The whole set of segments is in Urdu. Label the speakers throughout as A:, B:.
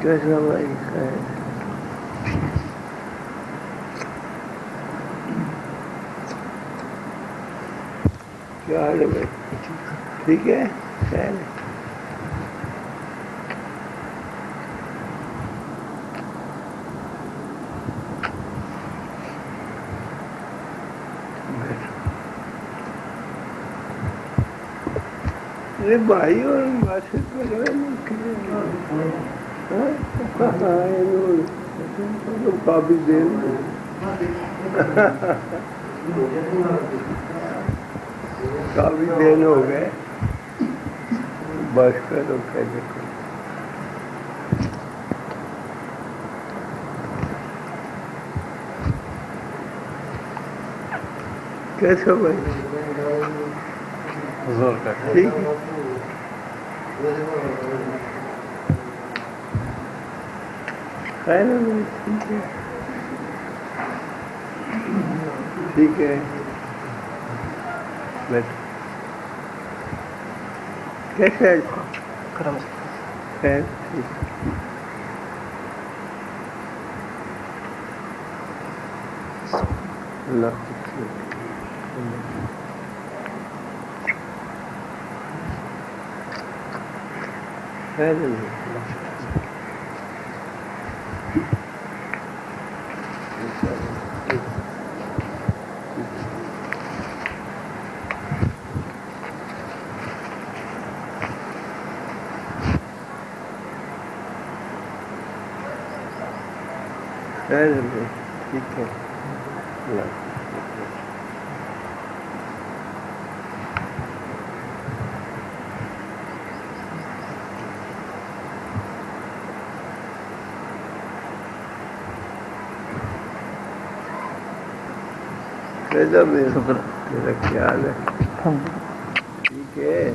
A: کیسا بھائی خیر؟ کیا حال ہے بھائی؟ ٹھیک ہے، خیر ہے؟ ارے بھائی اور بات کافی دیر کافی دیر ہو گئے، بس کرو کیسے کرو. کیسا بھائی؟
B: حضور کا
A: ٹھیک ہے، خیر ہے بھائی، ٹھیک ہے ٹھیک ہے. بیٹھو. کیسا ہے؟
B: کرم
A: خیر ٹھیک ہے. اللہ حافظ. خیر ہے بھائی. خیر ہے بھائی، ٹھیک ہے. اللہ حافظ. کیسا بھائی؟
B: شکر
A: تیرا کیا حال ہے؟ ٹھیک ہے.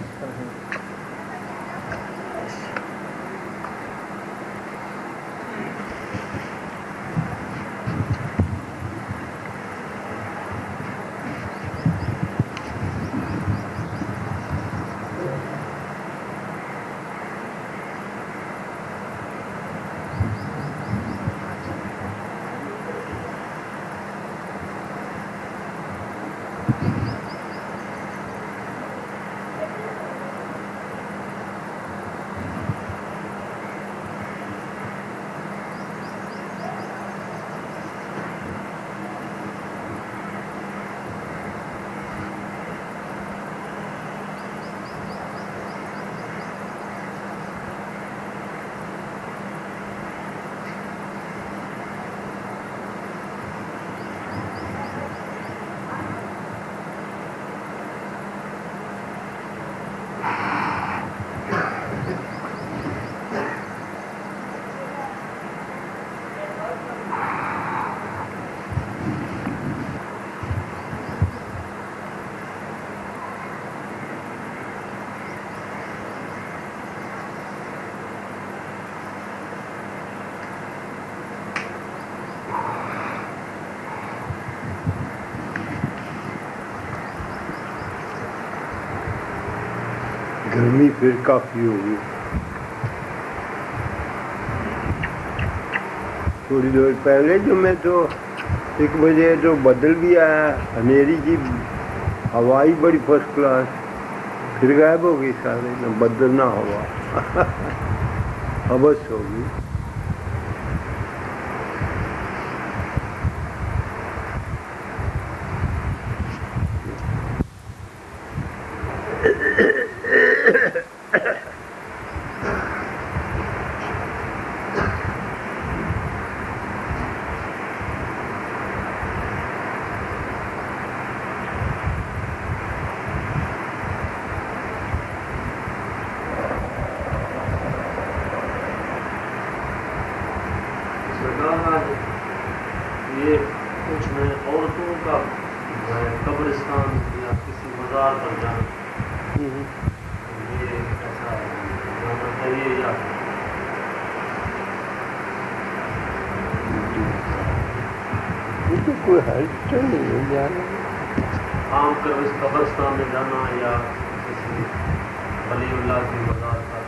A: گرمی پھر کافی ہوگی. تھوڑی دیر پہلے جو میں تو 1 بجے تو بدل بھی آیا، اندھیری کی ہوائی بڑی فرسٹ کلاس، پھر غائب ہو گئی سارے. نہ بدل نہ ہوا، حبس ہو گئی.
B: یہ کچھ میں عورتوں کا قبرستان یا کسی مزار پر جانا، یہ ایسا جانا چاہیے یا
A: یہ تو کوئی حرج تو نہیں ہے جانا.
B: عام کر اس قبرستان میں جانا یا کسی ولی اللہ کی مزار پر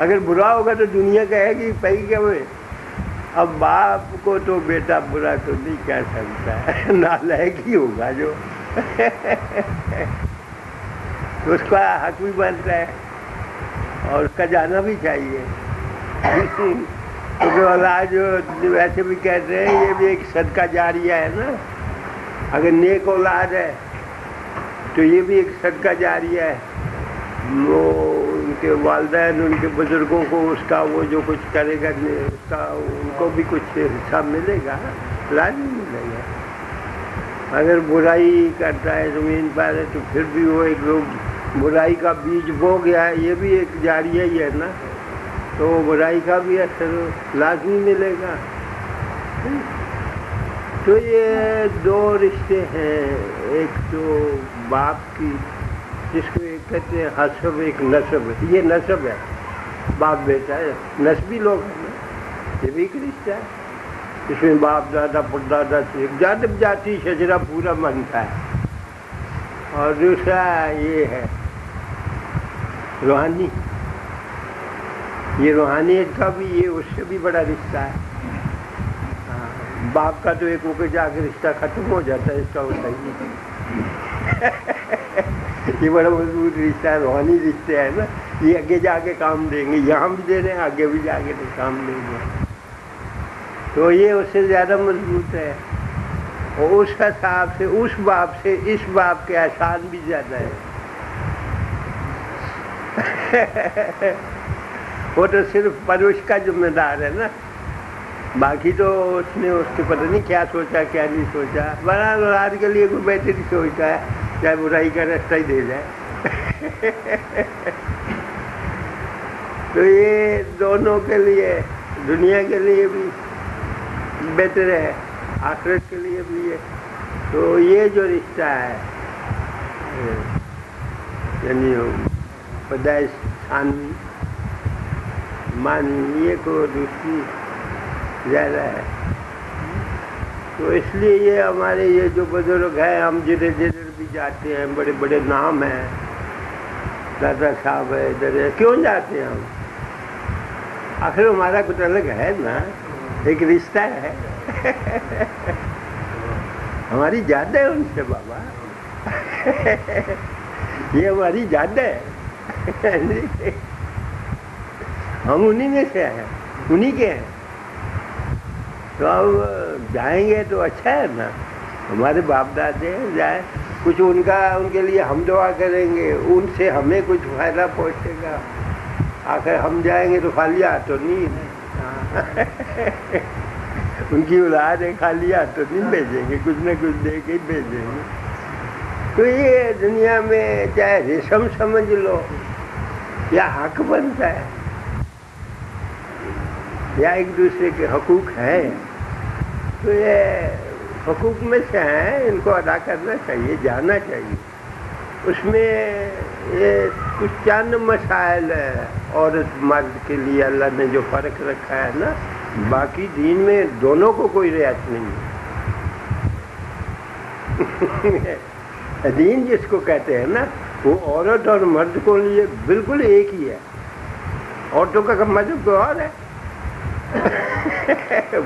A: اگر برا ہوگا تو دنیا کہے گی پہی کیا ہوئے. اب باپ کو تو بیٹا برا تو نہیں کہہ سکتا ہے، نالائق ہی ہوگا جو. اس کا حق بھی بنتا ہے اور اس کا جانا بھی چاہیے. کیونکہ اولاد جو ویسے بھی کہتے ہیں یہ بھی ایک صدقہ جاریہ ہے نا. اگر نیک اولاد ہے تو یہ بھی ایک صدقہ جاریہ ہے. وہ ان کے والدین ان کے بزرگوں کو اس کا وہ جو کچھ کرے گا اس کا ان کو بھی کچھ حصہ ملے گا، لازمی ملے گا. اگر برائی کرتا ہے زمین پر تو پھر بھی وہ ایک برائی کا بیج بو گیا ہے، یہ بھی ایک جاریہ ہی ہے نا. تو برائی کا بھی اثر لازمی ملے گا. تو یہ دو رشتے ہیں، ایک تو باپ کی جس کو ایک کہتے ہیں حسب، ایک نسب. یہ نسب ہے، باپ بیٹا ہے، نسبی لوگ ہیں نا، یہ بھی ایک رشتہ ہے. اس میں باپ دادا پردادا سے ایک جانب جاتی شجرہ پورا بنتا ہے. اور دوسرا یہ ہے روحانی. یہ روحانیت کا بھی یہ اس سے بھی بڑا رشتہ ہے. باپ کا تو ایک ہو کے جا کے رشتہ ختم ہو جاتا ہے، اس کا ہوتا ہی نہیں. یہ بڑا مضبوط رشتہ ہے، روحانی رشتے ہے نا. یہ آگے جا کے کام دیں گے، یہاں بھی دے رہے ہیں، آگے بھی جا کے کام دیں گے. تو یہ اس سے زیادہ مضبوط ہے. اور اس حساب سے اس باپ سے اس باپ کے احسان بھی زیادہ ہے. وہ تو صرف پرورش کا ذمہ دار ہے نا، باقی تو اس نے اس کے پتہ نہیں کیا سوچا کیا نہیں سوچا. بڑا اولاد کے لیے کوئی بہتر نہیں سوچتا ہے، چاہے برائی کا راستہ ہی دے جائے. تو یہ دونوں کے لیے، دنیا کے لیے بھی بہتر ہے، آخرت کے لیے بھی ہے. تو یہ جو رشتہ ہے یعنی پیدائش ثانوی مانی، یہ کو دوسری زیادہ ہے. تو اس لیے یہ ہمارے یہ جو بزرگ ہیں، ہم جدھر جدھر بھی جاتے ہیں، بڑے بڑے نام ہیں، دادا صاحب ہے ادھر ہے، کیوں جاتے ہیں ہم؟ آخر ہمارا کچھ الگ ہے نا، ایک رشتہ ہے. ہماری یاد ہے ان سے بابا. یہ ہماری یاد ہے. ہم انہی میں سے ہیں، انہی کے ہیں. تو اب جائیں گے تو اچھا ہے نا. ہمارے باپ دادے جائیں، کچھ ان کے لیے ہم دعا کریں گے، ان سے ہمیں کچھ فائدہ پہنچے گا. آخر ہم جائیں گے تو خالی ہاتھ تو نہیں، ان کی اولاد ہے، خالی ہاتھ تو نہیں بھیجیں گے، کچھ نہ کچھ دے کے ہی بھیجیں گے. تو یہ دنیا میں چاہے ریشم سمجھ لو یا حق بنتا ہے یا ایک دوسرے کے حقوق ہیں. تو یہ حقوق میں سے ہیں، ان کو ادا کرنا چاہیے، جانا چاہیے. اس میں یہ کچھ چند مسائل عورت مرد کے لیے اللہ نے جو فرق رکھا ہے نا، باقی دین میں دونوں کو کوئی رعایت نہیں ہے. دین جس کو کہتے ہیں نا، وہ عورت اور مرد کو لیے بالکل ایک ہی ہے. عورتوں کا مذہب تو اور ہے.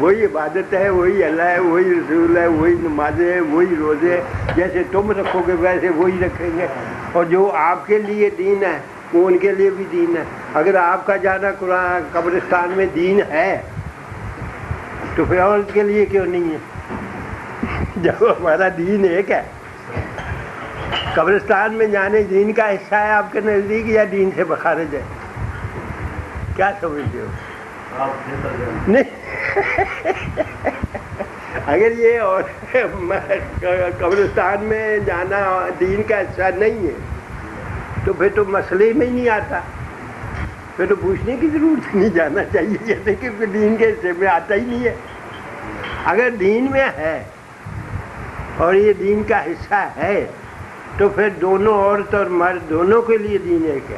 A: وہی عبادت ہے، وہی اللہ ہے، وہی رسول ہے، وہی نمازیں ہیں، وہی روزے. جیسے تم رکھو گے ویسے وہی رکھیں گے. اور جو آپ کے لیے دین ہے وہ ان کے لیے بھی دین ہے. اگر آپ کا جانا قرآن قبرستان میں دین ہے تو پھر عورت کے لیے کیوں نہیں ہے؟ جب ہمارا دین ایک ہے. قبرستان میں جانے دین کا حصہ ہے آپ کے نزدیک یا دین سے بخارج ہے؟ کیا سمجھتے ہو؟ نہیں. اگر یہ اور قبرستان میں جانا دین کا حصہ نہیں ہے تو پھر تو مسئلے میں ہی نہیں آتا. پھر تو پوچھنے کی ضرورت نہیں، جانا چاہیے جیسے کہ دین کے حصے میں آتا ہی نہیں ہے. اگر دین میں ہے اور یہ دین کا حصہ ہے تو پھر دونوں عورت اور مرد دونوں کے لیے دین ایک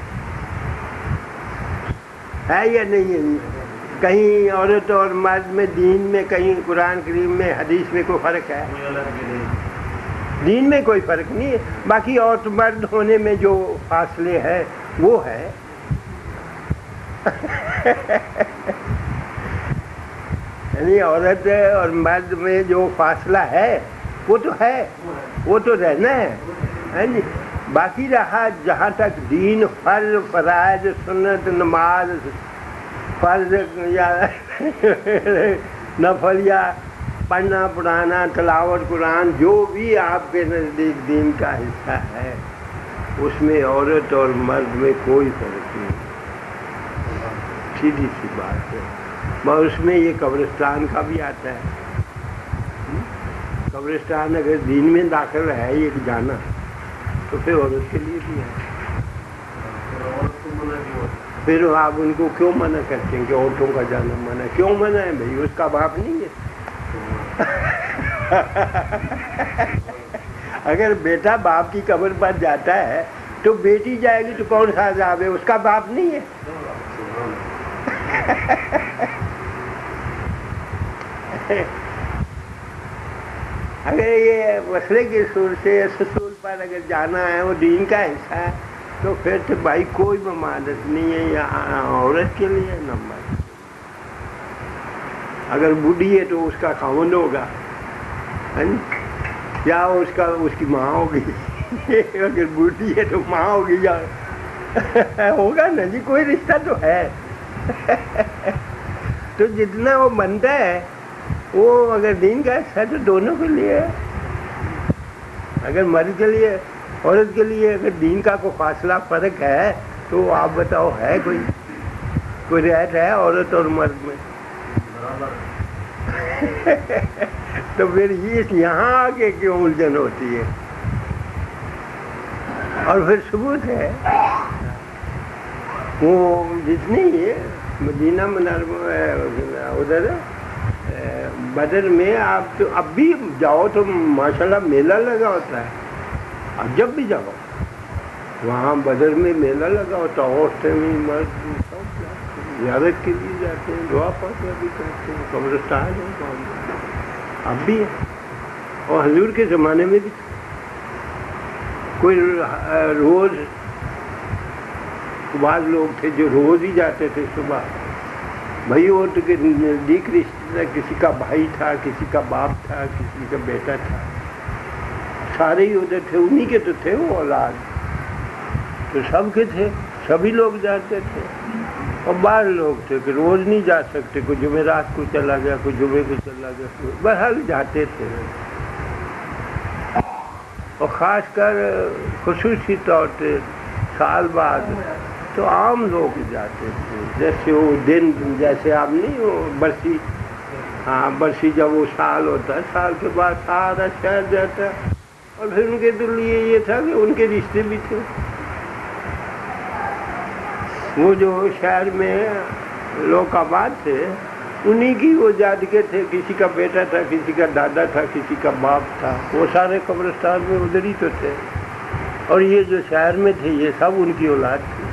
A: ہے یا نہیں ہے؟ کہیں عورت اور مرد میں دین میں کہیں قرآن کریم میں حدیث میں کوئی فرق ہے؟ دین میں کوئی فرق نہیں ہے. باقی عورت مرد ہونے میں جو فاصلے ہیں وہ ہے یعنی عورت اور مرد میں جو فاصلہ ہے وہ تو ہے، وہ تو رہنا ہے جی۔ باقی رہا جہاں تک دین، فرض، فرائض، سنت، نماز، فرض یا نفل یا پڑھنا پڑھانا، تلاوت قرآن، جو بھی آپ کے نزدیک دین کا حصہ ہے، اس میں عورت اور مرد میں کوئی فرق نہیں، سیدھی سی بات ہے۔ مگر اس میں یہ قبرستان کا بھی آتا ہے۔ قبرستان اگر دین میں داخل ہے یہ جانا، تو پھر عورت کے لیے بھی ہے۔ پھر آپ ان کو کیوں منع کرتے ہیں کہ عورتوں کا جانا منع ہے؟ کیوں منع ہے بھائی؟ اس کا باپ نہیں ہے۔ اگر بیٹا باپ کی قبر پر جاتا ہے تو بیٹی جائے گی تو کون سا عذاب ہے؟ اس کا باپ نہیں ہے۔ اگر یہ مسئلے کے اصول سے، اس اصول پر اگر جانا ہے، وہ دین کا حصہ ہے، تو پھر تو بھائی کوئی ممانعت نہیں ہے یا عورت کے لیے نہ مرد۔ اگر بوڑھی ہے تو اس کا خاوند ہوگا یا اس کی ماں ہوگی۔ اگر بوڑھی ہے تو ماں ہوگی یا ہوگا نا جی، کوئی رشتہ تو ہے۔ تو جتنا وہ بنتا ہے وہ اگر دین کا حصہ ہے تو دونوں کے لیے ہے۔ اگر مرد کے لیے، عورت کے لیے اگر دین کا کوئی فاصلہ، فرق ہے تو آپ بتاؤ ہے کوئی رعایت ہے عورت اور مرد میں؟ تو پھر یہ یہاں آگے کیوں الجھن ہوتی ہے؟ اور پھر ثبوت ہے وہ جتنی مدینہ منورہ ادھر بدر میں، آپ تو اب بھی جاؤ تو ماشاءاللہ میلہ لگا ہوتا ہے۔ اب جب بھی جاؤ وہاں بدر میں میلہ لگا ہوتا ہے، عورتیں بھی مرد بھی سب زیارت کے لیے جاتے ہیں، دعا پڑھتے بھی کرتے ہیں، قبرستان ہے اب بھی ہے، اور حضور کے زمانے میں بھی کوئی روز، بعض لوگ تھے جو روز ہی جاتے تھے صبح، بھائی وہ تو نزدیک رشتے، کسی کا بھائی تھا، کسی کا باپ تھا، کسی کا بیٹا تھا، سارے ہی ادھر تھے، انہی کے تو تھے وہ اولاد، تو سب کے تھے، سبھی لوگ جاتے تھے۔ اور بعض لوگ تھے کہ روز نہیں جا سکتے، کوئی جمعرات کو چلا گیا، کوئی جمعے کو چلا گیا، بہرحال جاتے تھے۔ اور خاص کر خصوصی طور پہ سال بعد تو عام لوگ جاتے تھے، جیسے وہ دن، جیسے آپ نہیں وہ برسی، ہاں برسی جب وہ سال ہوتا ہے، سال کے بعد سارا شہر جاتا ہے، اور پھر ان کے تو لیے یہ تھا کہ ان کے رشتے بھی تھے، وہ جو شہر میں لوگ آباد تھے انہی کی وہ جادگے تھے، کسی کا بیٹا تھا، کسی کا دادا تھا، کسی کا باپ تھا، وہ سارے قبرستان میں ادھر ہی تو تھے، اور یہ جو شہر میں تھے یہ سب ان کی اولاد تھی۔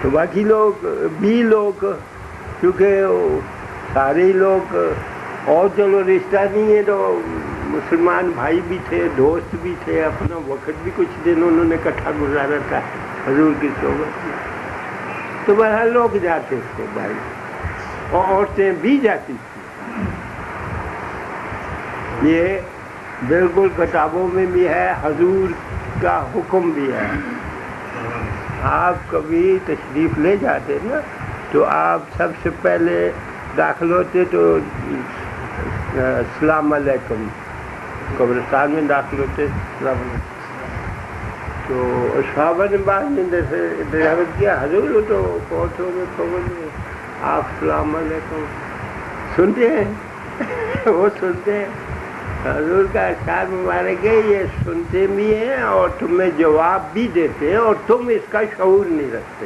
A: تو باقی لوگ بھی لوگ، کیونکہ سارے لوگ، اور چلو رشتہ نہیں ہے تو مسلمان بھائی بھی تھے، دوست بھی تھے، اپنا وقت بھی کچھ دن انہوں نے اکٹھا گزارا تھا حضور کی صحبت میں، تو بہرحال لوگ جاتے تھے بھائی، اور عورتیں بھی جاتی تھیں۔ یہ بالکل کتابوں میں بھی ہے، حضور کا حکم بھی ہے۔ آپ کبھی تشریف لے جاتے نا تو آپ سب سے پہلے داخل ہوتے تو السلام علیکم، قبرستان میں داخل ہوتے السلام علیکم، تو صحابہ نے بعد میں دریافت کیا، حضور وہ تو پہنچو گے قبر میں، آپ السلام علیکم سنتے ہیں؟ وہ سنتے ہیں، حضور کا ارشاد مبارک ہے یہ سنتے بھی ہیں اور تمہیں جواب بھی دیتے ہیں، اور تم اس کا شعور نہیں رکھتے،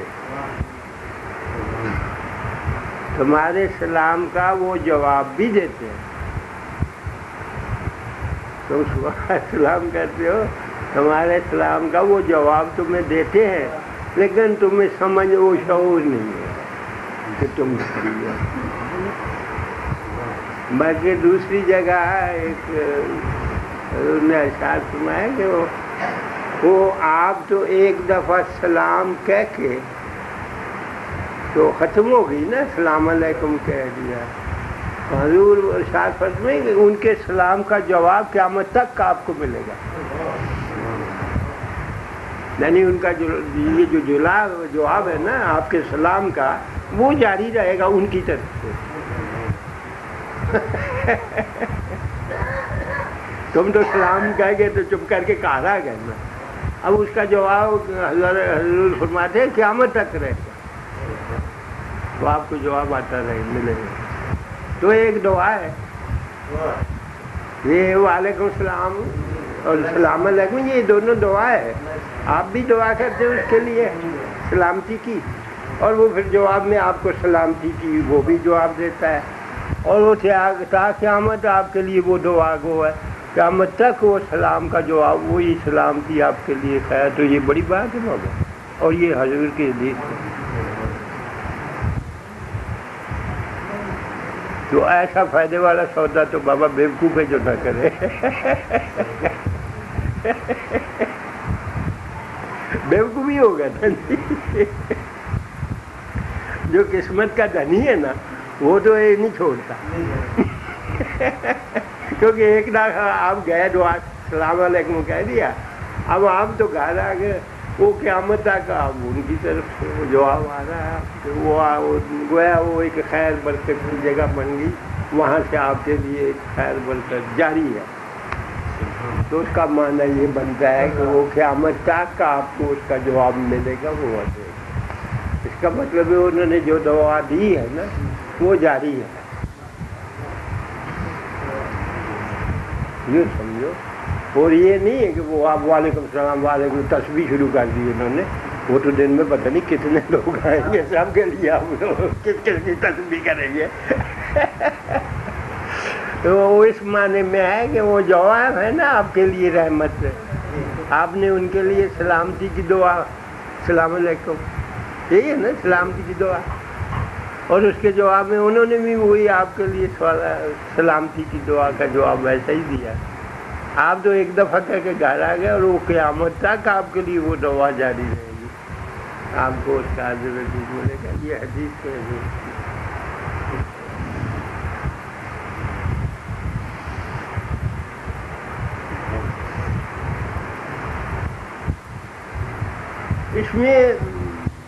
A: تمہارے سلام کا وہ جواب بھی دیتے ہیں، تم سلام کرتے ہو، تمہارے سلام کا وہ جواب تمہیں دیتے ہیں، لیکن تمہیں سمجھ وہ شعور نہیں ہے کہ تم ہو۔ باقی دوسری جگہ ایک حضور نے ارشاد فرمایا کہ وہ آپ تو ایک دفعہ سلام کہہ کے تو ختم ہو گئی نا، السلام علیکم کہہ دیا. حضور ارشاد فرمائیں کہ ان کے سلام کا جواب قیامت تک آپ کو ملے گا. یعنی ان کا یہ جو جواب ہے نا آپ کے سلام کا، وہ جاری رہے گا ان کی طرف سے. تم تو سلام کہہ گئے تو چپ کر کے کہا رہا گئے نا، اب اس کا جواب حضور فرماتے ہیں قیامت تک رہے گا، تو آپ کو جواب آتا رہے ملے گا. تو ایک دعا ہے یہ وعلیکم السلام اور السلام علیکم، یہ دونوں دعا ہے. آپ بھی دعا کرتے ہیں اس کے لیے سلامتی کی، اور وہ پھر جواب میں آپ کو سلامتی کی وہ بھی جواب دیتا ہے. اور وہ تا قیامت آپ کے لیے وہ دعا گو ہے، قیامت تک وہ سلام کا جواب وہی سلامتی آپ کے لیے خیر. تو یہ بڑی بات ہے بابا، اور یہ حضور کی حدیث ہے. تو ایسا فائدے والا سودا تو بابا بیوقوف ہے جو نہ کرے. بیوقوفی ہوگا نا. جو قسمت کا دھنی ہے نا وہ تو یہ نہیں چھوڑتا. کیونکہ ایک دفعہ آپ گئے دعا السلام علیکم کہہ دیا، اب آپ تو گھر آ گئے، وہ قیامت تک اب ان کی طرف سے جواب آ رہا ہے. وہ گویا وہ ایک خیر برکت کی جگہ بن گئی، وہاں سے آپ کے لیے خیر برکت جاری ہے. تو اس کا معنی یہ بنتا ہے کہ وہ قیامت تک کا آپ کو اس کا جواب ملے گا، وہ دے گا. اس کا مطلب ہے انہوں نے جو دعا دی ہے نا وہ جاری ہے. یہ سمجھو. اور یہ نہیں ہے کہ وہ آپ وعلیکم السلام وعلیکم تسبیح شروع کر دی انہوں نے. وہ تو دن میں پتہ نہیں کتنے لوگ آئیں گے، سب کے لیے آپ لوگ کس کس کی تسبیح کریں گے. تو وہ اس معنی میں ہے کہ وہ جواب ہے نا آپ کے لیے رحمت ہے. آپ نے ان کے لیے سلامتی کی دعا السلام علیکم، یہی ہے نا سلامتی کی دعا، اور اس کے جواب میں انہوں نے بھی وہی آپ کے لیے سلامتی کی دعا کا جواب ویسا ہی دیا. آپ تو ایک دفعہ کہہ کے گھر آ گئے، اور وہ قیامت تک آپ کے لیے وہ دعا جاری رہے گی، آپ کو اس کا اجر عظیم ملے گا. یہ حدیث ہے. اس میں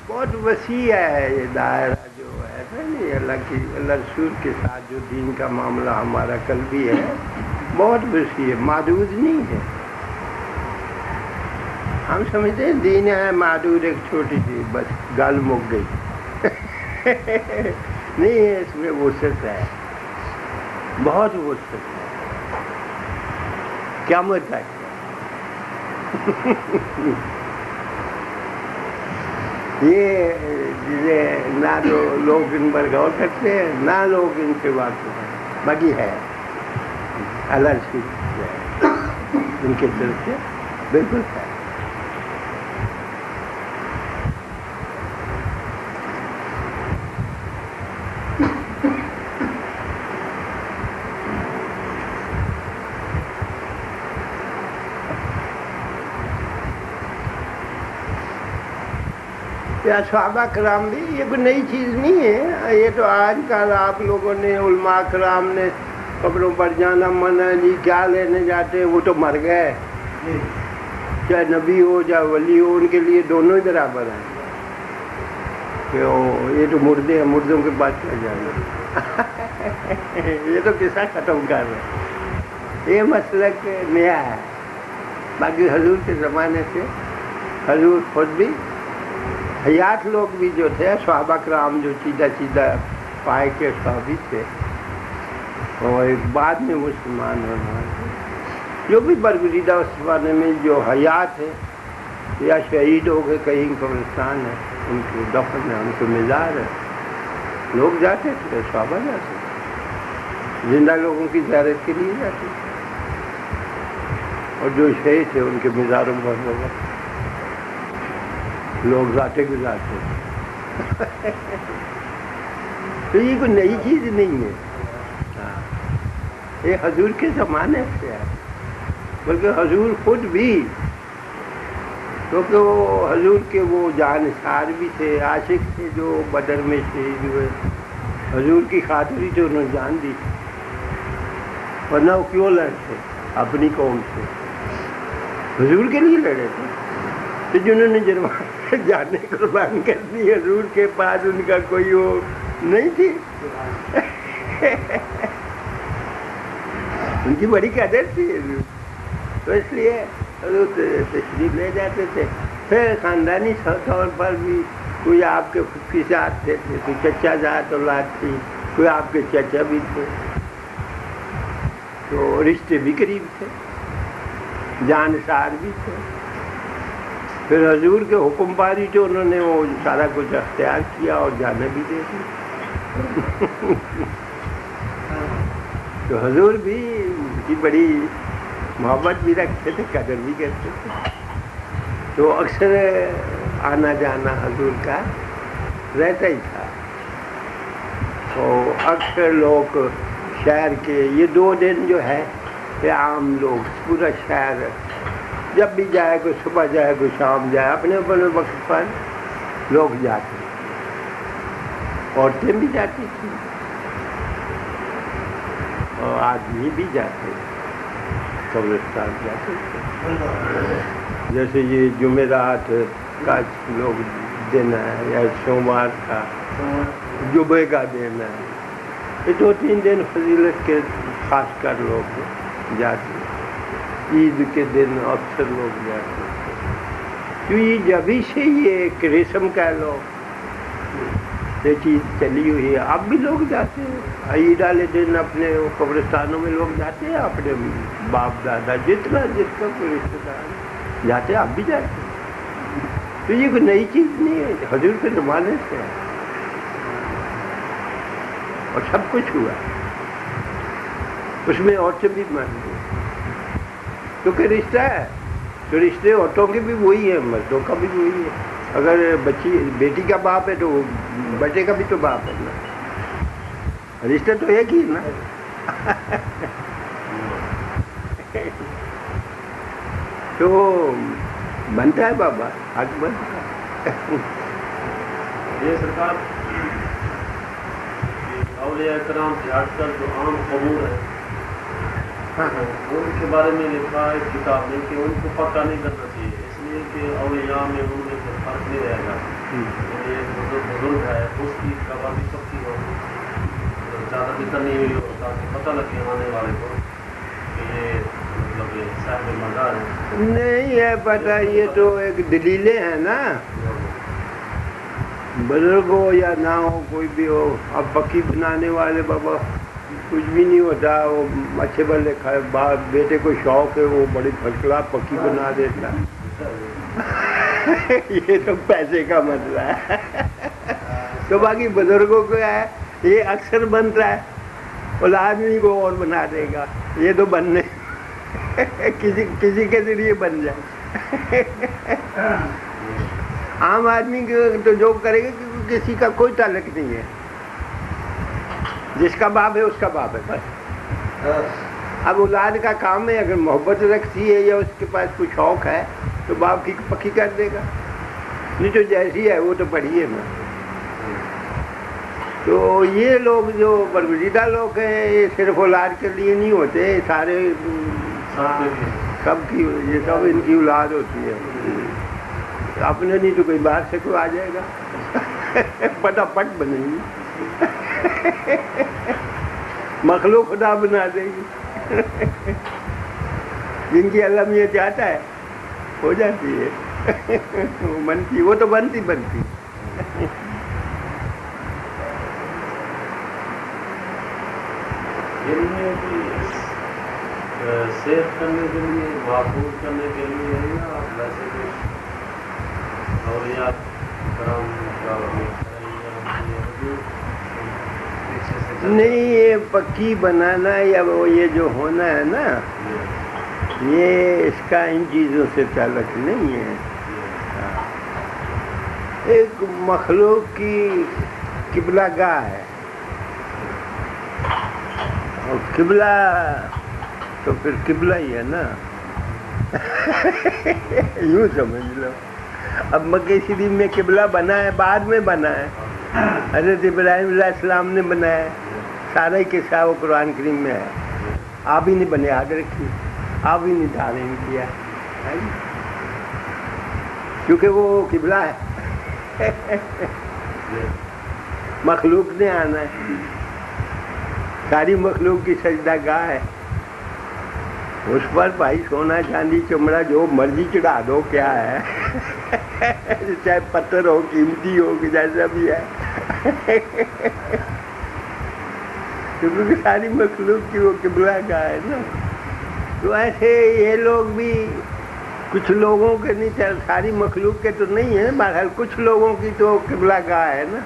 A: بہت وسیع ہے یہ دائرہ جو ہے نا، اللہ رسول کے ساتھ جو دین کا معاملہ ہمارا قلبی ہے بہت وسیع ہے، محدود نہیں ہے. ہم سمجھتے ہیں دین ہے محدود، ایک چھوٹی سی بس گل مک گئی. نہیں ہے، اس میں وسعت ہے، بہت وسعت ہے، قیامت تک. یہ نہ تو لوگ ان پر غور کرتے ہیں، نہ لوگ ان سے بات کرتے ہیں. باقی ہے اللہ رسول ان کے طرف سے بالکل ہے. صحابہ کرام بھی یہ کوئی نئی چیز نہیں ہے. یہ تو آج کل آپ لوگوں نے علماء کرام نے قبروں پر جانا منع نہیں، کیا لینے جاتے ہیں، وہ تو مر گئے. چاہے نبی ہو چاہے ولی ہو، ان کے لیے دونوں ہی برابر ہیں. کہ یہ تو مردے ہیں، مردوں کے پاس کیا جائے. یہ تو قصہ ختم کر رہے ہیں. یہ مسلک نیا ہے. باقی حضور کے زمانے سے حضور خود بھی حیات لوگ بھی جو تھے صحابہ کرام جو چیدہ پائے کے صحابی تھے، اور بعد میں مسلمان ہونا جو بھی برگزیدہ اس زمانے میں جو حیات ہے یا شہید ہو گئے کہیں قبرستان ہے، ان کے دفن ہے، ان کے مزار ہے، لوگ جاتے تھے، صحابہ جاتے تھے، زندہ لوگوں کی زیارت کے لیے جاتے تھے، اور جو شہید تھے ان کے مزاروں پر لوگ ذاتے گزارتے ہیں. تو یہ کوئی نئی چیز نہیں ہے. یہ حضور کے زمانے سے ہے. بلکہ حضور خود بھی، کیونکہ وہ حضور کے وہ جانثار بھی تھے، عاشق تھے جو بدر میں شہید ہوئے، حضور کی خاطر ہی تو انہوں نے جان دی، ورنہ وہ کیوں لڑتے اپنی قوم سے؟ حضور کے لیے لڑے تھے، تو جنہوں نے جانے قربان کر دی، حضور کے پاس ان کا کوئی وہ نہیں تھی، ان کی بڑی قدر تھی حضور، تو اس لیے حضور تشریف لے جاتے تھے۔ پھر خاندانی طور پر بھی کوئی آپ کے پھپھی زاد تھے، کوئی چچا زاد اولاد تھی، کوئی آپ کے چچا بھی تھے، تو رشتے بھی قریب تھے، جانثار بھی تھے۔ پھر حضور کے حکم پاری جو انہوں نے وہ سارا کچھ اختیار کیا اور جانے بھی دے دی۔ تو حضور بھی ان کی بڑی محبت بھی رکھتے تھے، قدر بھی کرتے تھے، تو اکثر آنا جانا حضور کا رہتا ہی تھا۔ تو اکثر لوگ شہر کے یہ 2 دن جو ہے یہ عام لوگ پورا شہر جب بھی جائے، کوئی صبح جائے کوئی شام جائے، اپنے اپنے وقت پر لوگ جاتے، عورتیں بھی جاتی تھیں اور آدمی بھی جاتے، قبرستان جاتے تھے۔ جیسے یہ جمعرات کا لوگ دن ہے یا سوموار کا جمعے کا دن ہے، یہ 2-3 دن فضیلت کے خاص کر لوگ جاتے، عید کے دن اکثر لوگ جاتے، کیونکہ جبھی سے یہ ایک رسم کہہ لو، یہ چیز چلی ہوئی ہے، اب بھی لوگ جاتے ہیں عید والے دن اپنے قبرستانوں میں لوگ جاتے ہیں، اپنے باپ دادا جس کا کوئی رشتے دار جاتے ہیں، اب بھی جاتے ہیں، تو یہ کوئی نئی چیز نہیں ہے، حضور کے زمانے سے ہے اور سب کچھ ہوا، اس میں عورتیں بھی مان گئی، کیونکہ رشتہ ہے تو رشتے عورتوں کے بھی وہی ہیں، مردوں کا بھی وہی ہے، اگر بیٹی کا باپ ہے تو بیٹے کا بھی تو باپ ہے نا، رشتہ تو ایک ہی نا۔ تو بنتا ہے بابا، حق بنتا ہے۔
B: یہ سرکار اولیاء کرام سے ہٹ کر جو عام امور ہے ان کے بارے میں لکھا ہے کتاب میں کہ ان کو پکا نہیں کرنا چاہیے، اس لیے کہ اولیاء میں ان میں کوئی فرق نہیں رہے گا، ایک بزرگ ہے اس کی کبا بھی پکی ہو، زیادہ ذکر نہیں ہوئی ہو تاکہ پتہ لگے آنے والے کو کہ یہ مطلب صاحب مزار ہے۔
A: نہیں ہے پتہ، یہ تو ایک دلیلیں ہیں نا، بزرگ ہو یا نہ ہو کوئی بھی ہو، اب پکی بنانے والے بابا کچھ بھی نہیں ہوتا، وہ اچھے بھلے باپ بیٹے کو شوق ہے وہ بڑی فصلہ پکی بنا دیتا، یہ تو پیسے کا مسئلہ ہے۔ تو باقی بزرگوں کو ہے یہ اکثر بنتا ہے، اولاد آدمی کو اور بنا دے گا، یہ تو بننے کسی کے ذریعے بن جائے، عام آدمی تو جو کرے گا کیونکہ کسی کا کوئی تعلق نہیں ہے، جس کا باپ ہے اس کا باپ ہے بس۔ اب اولاد کا کام ہے، اگر محبت رکھتی ہے یا اس کے پاس کوئی شوق ہے تو باپ کی پکی کر دے گا، نہیں تو جیسی ہے وہ تو پڑھی ہے نا۔ تو یہ لوگ جو برگزیدہ لوگ ہیں یہ صرف اولاد کے لیے نہیں ہوتے، سارے سب کی، یہ سب ان کی اولاد ہوتی ہے، اپنے نہیں تو کوئی باہر سے کوئی آ جائے گا، پٹافٹ بنے گی، مخلوق خدا بنا دے گی، جن کی اللہ یہ چاہتا ہے ہو جاتی ہے، بنتی، وہ تو بنتی
B: صحت کرنے کے لیے، محفوظ کرنے کے لیے ہے یا ویسے کچھ اولیاء کرام کا
A: نہیں، یہ پکی بنانا یا وہ یہ جو ہونا ہے نا، یہ اس کا ان چیزوں سے تعلق نہیں ہے، ایک مخلوق کی قبلہ گاہ ہے، اور قبلہ تو پھر قبلہ ہی ہے نا، یوں سمجھ لو. اب مکہ شریف میں قبلہ بنا ہے، بعد میں بنا ہے، حضرت ابراہیم علیہ السلام نے بنایا ہے. سارا ہی قصہ وہ قرآن کریم میں ہے. آپ ہی نے بنے یاد رکھی، آپ ہی نے تعلیم کیا، کیونکہ وہ قبلہ ہے. مخلوق نے آنا ہے، ساری مخلوق کی سجدہ گاہ ہے. اس پر بھائی سونا چاندی چمڑا جو مرضی چڑھا دو، کیا ہے، چاہے پتھر ہو، قیمتی ہو، جیسا بھی ہے، کیونکہ ساری مخلوق کی وہ قبلہ گاہ ہے نا. تو ایسے یہ لوگ بھی کچھ لوگوں کے نہیں، ساری مخلوق کے تو نہیں ہے، بہرحال کچھ لوگوں کی تو قبلہ گاہ ہے نا.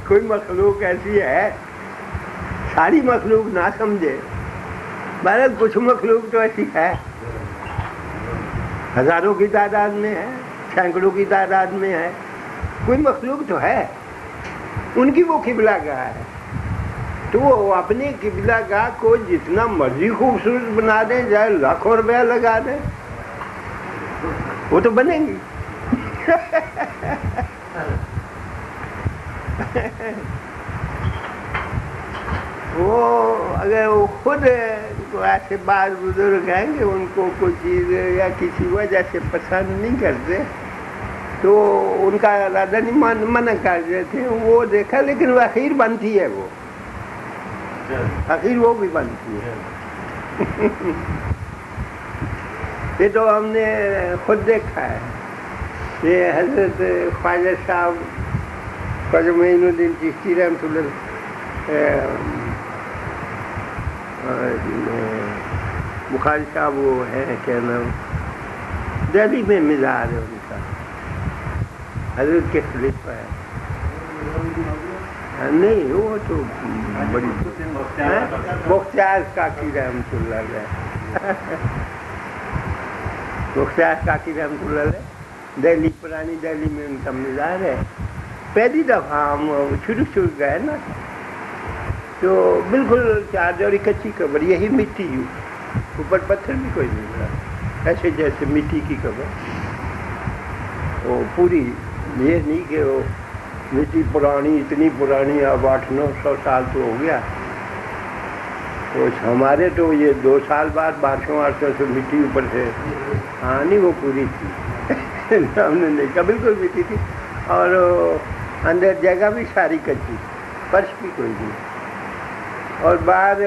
A: کوئی مخلوق ایسی ہے، ساری مخلوق نہ سمجھے، بہرحال کچھ مخلوق تو ایسی ہے، ہزاروں کی تعداد میں ہے، سینکڑوں کی تعداد میں ہے، کوئی مخلوق تو ہے، ان کی وہ قبلہ گاہ ہے. تو وہ اپنی قبلہ گاہ کو جتنا مرضی خوبصورت بنا دیں، چاہے لاکھوں روپیہ لگا دیں، وہ تو بنے گی. وہ اگر وہ خود ایسے بعض بزرگ ہیں کہ ان کو کوئی چیز یا کسی وجہ سے پسند نہیں کرتے تو ان کا ارادہ نہیں منع کر دیتے، وہ دیکھا، لیکن وہ اخیر بنتی ہے، وہ اخیر وہ بھی بنتی ہے. یہ تو ہم نے خود دیکھا ہے. یہ حضرت خواجہ صاحب خواجہ معین الدین چشتی رحمۃ اللہ بخاری صاحب وہ ہیں، کیا نام، دہلی میں مزار ہے ان کا، حضرت کے خلیفہ ہے. نہیں، وہ تو بڑی مختار کاکی رحمۃ اللہ علیہ، مختار کاکی رحمۃ اللہ علیہ، دہلی، پرانی دہلی میں ان کا مزار ہے. پہلی دفعہ ہم شروع گئے نا، تو بالکل چادری کچی قبر، یہی مٹی، اوپر پتھر بھی کوئی نہیں تھا، ایسے جیسے مٹی کی قبر، وہ پوری، یہ نہیں کہ وہ مٹی پرانی، اتنی پرانی، اب 800-900 سال تو ہو گیا. تو ہمارے تو یہ 2 سال بعد 1200 سے مٹی اوپر سے، ہاں نہیں وہ پوری تھی. ہم نے دیکھا بالکل مٹی تھی، اور اندر جگہ بھی ساری کچی، فرش بھی کوئی نہیں. اور باہر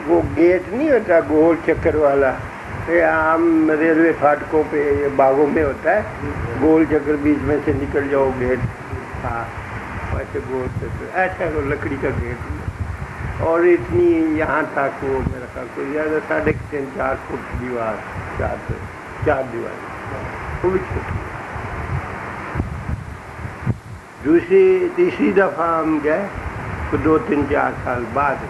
A: وہ گیٹ نہیں ہوتا گول چکر والا، یہ عام ریلوے پھاٹکوں پہ باغوں میں ہوتا ہے، گول چکر، بیچ میں سے نکل جاؤ گیٹ، ہاں ویسے گول چکر، ایسا وہ لکڑی کا گیٹ، اور اتنی یہاں تک وہ میرا خیال کوئی زیادہ 3.5-4 فٹ دیوار، 4 دیوار، پوری چھوٹی. تیسری دفعہ ہم گئے تو 2-3-4 سال بعد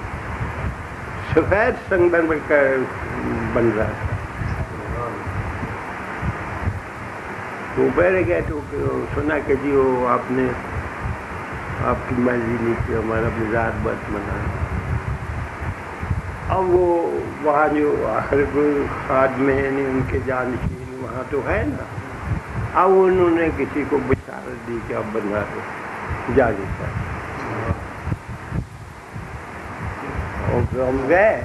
A: سفید سنگمرمر کا بن رہا تھا. تو پہلے گئے تو سنا کہ جی وہ آپ کی مرضی نہیں تھی، ہمارا مزار بت بنا. اب وہ وہاں جو آخر خاد میں یعنی ان کے جانشین وہاں تو ہے نا، اب انہوں نے کسی کو بشارت دی کہ اب بنا دو، جا دیتا. اور ہم گئے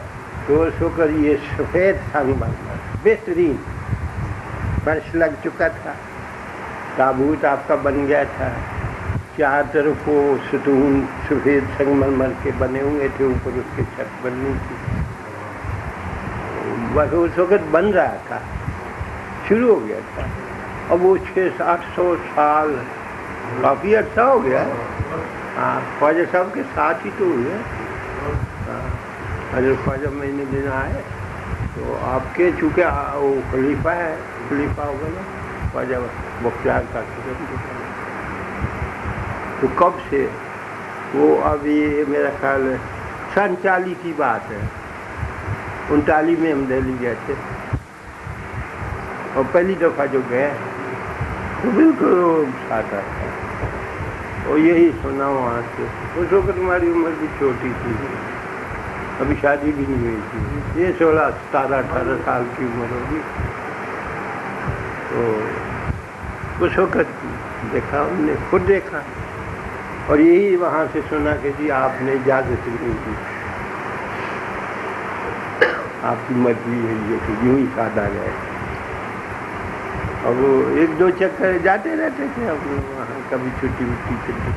A: تو سو کر یہ سفید سنگ مرمر بہترین فرش لگ چکا تھا، تابوت آپ کا بن گیا تھا، 4 طرف وہ ستون سفید سنگ مرمر کے بنے ہوئے تھے، اوپر اس کے چھت بننی تھی. بس اس وقت بن رہا تھا، شروع ہو گیا تھا. اب وہ 600-800 سال، کافی عرصہ ہو گیا. ہاں خواجہ صاحب کے ساتھ ہی تو ہوئے. حضرت خواجہ معین الدین آئے تو آپ کے چونکہ وہ خلیفہ ہے، خلیفہ ہوگا نا خواجہ مختار کا، تو کب سے وہ، اب یہ میرا خیال ہے 47 کی بات ہے، 39 میں ہم دہلی گئے تھے، اور پہلی دفعہ جو گئے تو بالکل سادہ تھا. اور یہی سنا وہاں سے. اس وقت ہماری عمر بھی چھوٹی تھی، ابھی شادی بھی نہیں ہوئی تھی، یہ 16 17 18 سال کی عمر ہوگی. تو اس وقت دیکھا، ہم نے خود دیکھا، اور یہی وہاں سے سنا کہ جی آپ نے اجازت نہیں دی، آپ کی مرضی ہے یہ کہ یوں ہی سادہ گئے. اور وہ 1-2 چکر جاتے رہتے تھے ہم لوگ وہاں، کبھی چھٹی وٹی چلتی.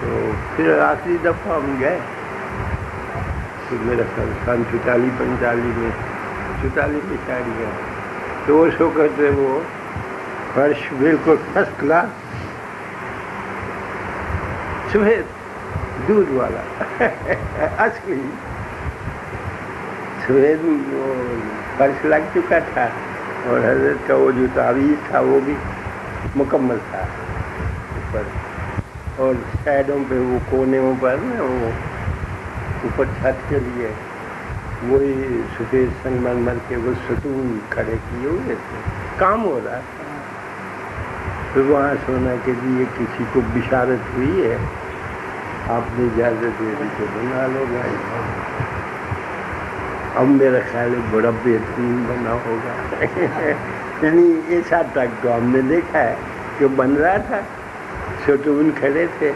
A: تو پھر آخری دفعہ ہم گئے تو میرا سن 44-45 میں 44 میں شاید گیا. تو اس وقت وہ فرش بالکل فرسٹ کلاس سفید دودھ والا اصلی سفید فرش لگ چکا تھا، اور حضرت کا وہ جو تعویذ تھا وہ بھی مکمل تھا اوپر، اور سائڈوں پہ وہ کونوں پر نا وہ اوپر چھت کے لیے وہی سفید سنگ مرمر کے وہ ستون کھڑے کیے ہوئے تھے، کام ہو رہا تھا. پھر وہاں سونا کہ جی یہ کسی کو بشارت ہوئی ہے، آپ نے اجازت دے دی تو بنا لو گائے. اب میرا خیال ہے بڑا بہترین بنا ہوگا. یعنی ایسا تک تو ہم نے دیکھا ہے کہ بن رہا تھا، ستون کھڑے تھے،